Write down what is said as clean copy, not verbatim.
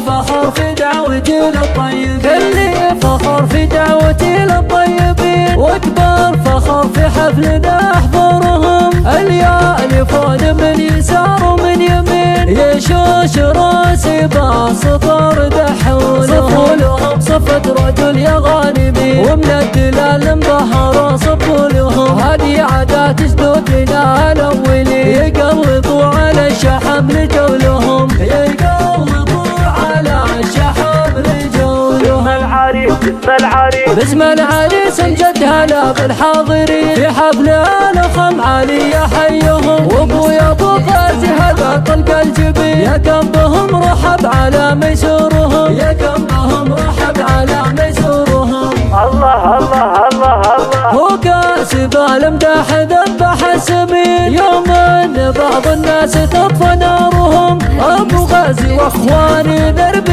فخر في دعوتي للطيبين، كلي فخر في دعوتي للطيبين، واكبر فخر في حفلنا احضرهم. اليالي فوق من يسار ومن يمين، يشوش راسي بسطر دحولهم، صفة رجل يا غانمين، ومن الدلال مظهر صفوا لهم. هذه عادات جدودنا الاولين، يقلطوا على الشحم لجولهم، يقلطوا على الشحم لجولهم. باسم العريس امجد هلا بالحاضرين، في حفل الخم علي يحيهم، وابويا ابو غازي هذا طلق الجبين، يا كم بهم رحب على ميسورهم، يا كم بهم رحب على ميسورهم. الله الله الله الله. هو كاسب المدح ذبح السمين، يوم ان بعض الناس تطفى نارهم، ابو غازي واخواني درب